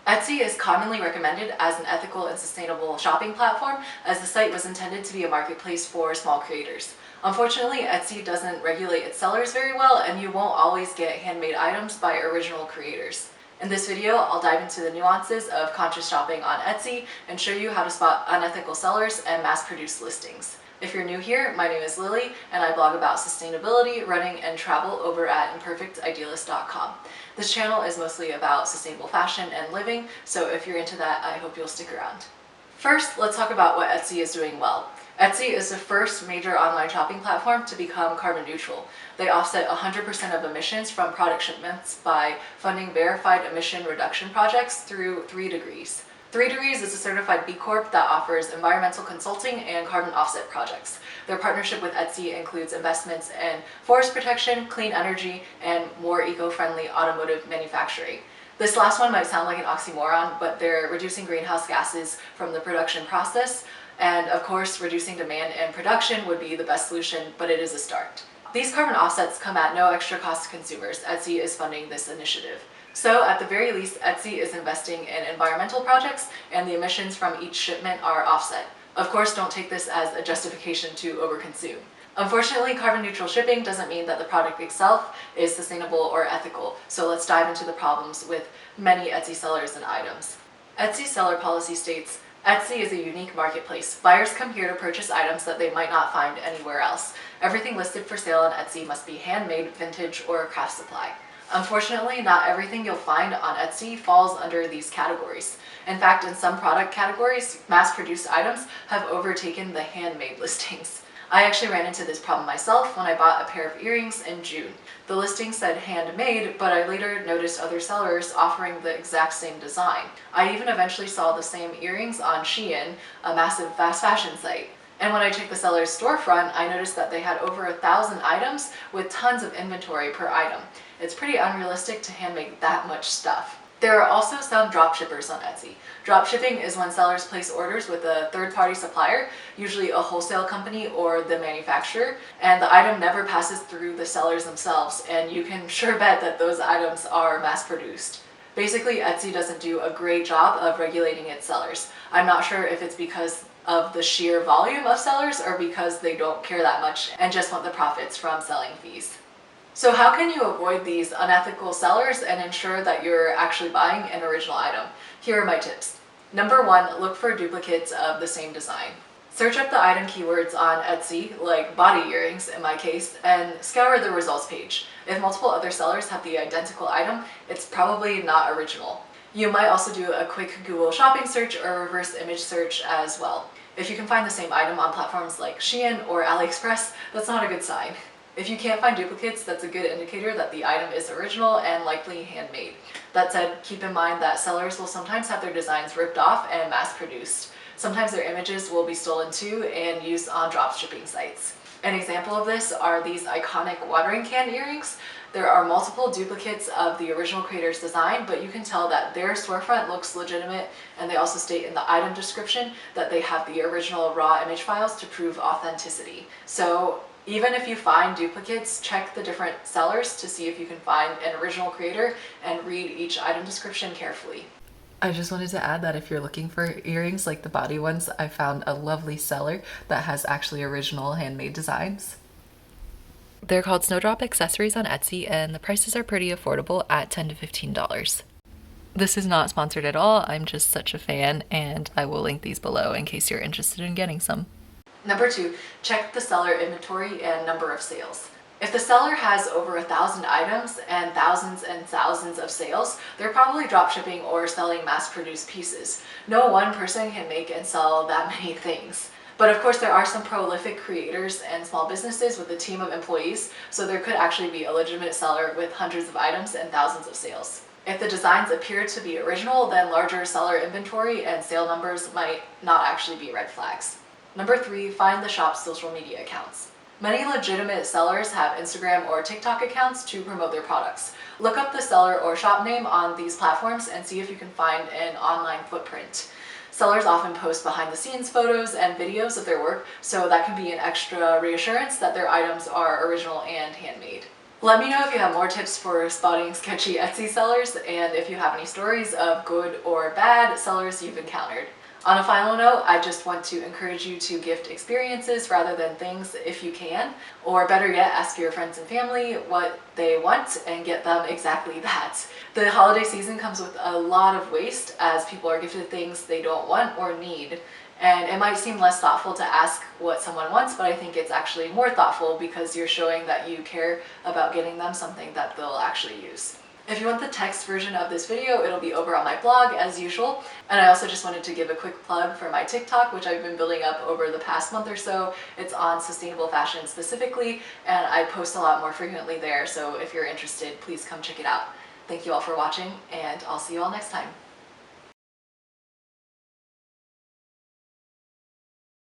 Etsy is commonly recommended as an ethical and sustainable shopping platform, as the site was intended to be a marketplace for small creators. Unfortunately, Etsy doesn't regulate its sellers very well, and you won't always get handmade items by original creators. In this video, I'll dive into the nuances of conscious shopping on Etsy and show you how to spot unethical sellers and mass-produced listings. If you're new here, my name is Lily, and I blog about sustainability, running, and travel over at imperfectidealist.com. This channel is mostly about sustainable fashion and living, so if you're into that, I hope you'll stick around. First, let's talk about what Etsy is doing well. Etsy is the first major online shopping platform to become carbon neutral. They offset 100% of emissions from product shipments by funding verified emission reduction projects through 3 Degrees. 3 Degrees is a certified B Corp that offers environmental consulting and carbon offset projects. Their partnership with Etsy includes investments in forest protection, clean energy, and more eco-friendly automotive manufacturing. This last one might sound like an oxymoron, but they're reducing greenhouse gases from the production process, and of course, reducing demand and production would be the best solution, but it is a start. These carbon offsets come at no extra cost to consumers. Etsy is funding this initiative. So at the very least, Etsy is investing in environmental projects, and the emissions from each shipment are offset. Of course, don't take this as a justification to overconsume. Unfortunately, carbon neutral shipping doesn't mean that the product itself is sustainable or ethical, so let's dive into the problems with many Etsy sellers and items. Etsy seller policy states, Etsy is a unique marketplace. Buyers come here to purchase items that they might not find anywhere else. Everything listed for sale on Etsy must be handmade, vintage, or craft supply. Unfortunately, not everything you'll find on Etsy falls under these categories. In fact, in some product categories, mass-produced items have overtaken the handmade listings. I actually ran into this problem myself when I bought a pair of earrings in June. The listing said handmade, but I later noticed other sellers offering the exact same design. I even eventually saw the same earrings on Shein, a massive fast fashion site. And when I checked the seller's storefront, I noticed that they had over 1,000 items with tons of inventory per item. It's pretty unrealistic to handmake that much stuff. There are also some dropshippers on Etsy. Dropshipping is when sellers place orders with a third-party supplier, usually a wholesale company or the manufacturer, and the item never passes through the sellers themselves, and you can sure bet that those items are mass-produced. Basically, Etsy doesn't do a great job of regulating its sellers. I'm not sure if it's because of the sheer volume of sellers or because they don't care that much and just want the profits from selling fees. So how can you avoid these unethical sellers and ensure that you're actually buying an original item? Here are my tips. Number 1, look for duplicates of the same design. Search up the item keywords on Etsy, like body earrings in my case, and scour the results page. If multiple other sellers have the identical item, it's probably not original. You might also do a quick Google shopping search or reverse image search as well. If you can find the same item on platforms like Shein or AliExpress, that's not a good sign. If you can't find duplicates, that's a good indicator that the item is original and likely handmade. That said, keep in mind that sellers will sometimes have their designs ripped off and mass-produced. Sometimes their images will be stolen too and used on dropshipping sites. An example of this are these iconic watering can earrings. There are multiple duplicates of the original creator's design, but you can tell that their storefront looks legitimate, and they also state in the item description that they have the original raw image files to prove authenticity. So even if you find duplicates, check the different sellers to see if you can find an original creator and read each item description carefully. I just wanted to add that if you're looking for earrings like the body ones, I found a lovely seller that has actually original handmade designs. They're called Snowdrop Accessories on Etsy, and the prices are pretty affordable at $10 to $15. This is not sponsored at all, I'm just such a fan, and I will link these below in case you're interested in getting some. Number 2, check the seller inventory and number of sales. If the seller has over 1,000 items and thousands of sales, they're probably dropshipping or selling mass-produced pieces. No one person can make and sell that many things. But of course, there are some prolific creators and small businesses with a team of employees, so there could actually be a legitimate seller with hundreds of items and thousands of sales. If the designs appear to be original, then larger seller inventory and sale numbers might not actually be red flags. Number 3, find the shop's social media accounts. Many legitimate sellers have Instagram or TikTok accounts to promote their products. Look up the seller or shop name on these platforms and see if you can find an online footprint. Sellers often post behind-the-scenes photos and videos of their work, so that can be an extra reassurance that their items are original and handmade. Let me know if you have more tips for spotting sketchy Etsy sellers and if you have any stories of good or bad sellers you've encountered. On a final note, I just want to encourage you to gift experiences rather than things if you can, or better yet, ask your friends and family what they want and get them exactly that. The holiday season comes with a lot of waste as people are gifted things they don't want or need. And it might seem less thoughtful to ask what someone wants, but I think it's actually more thoughtful because you're showing that you care about getting them something that they'll actually use. If you want the text version of this video, it'll be over on my blog as usual. And I also just wanted to give a quick plug for my TikTok, which I've been building up over the past month or so. It's on sustainable fashion specifically, and I post a lot more frequently there. So if you're interested, please come check it out. Thank you all for watching, and I'll see you all next time.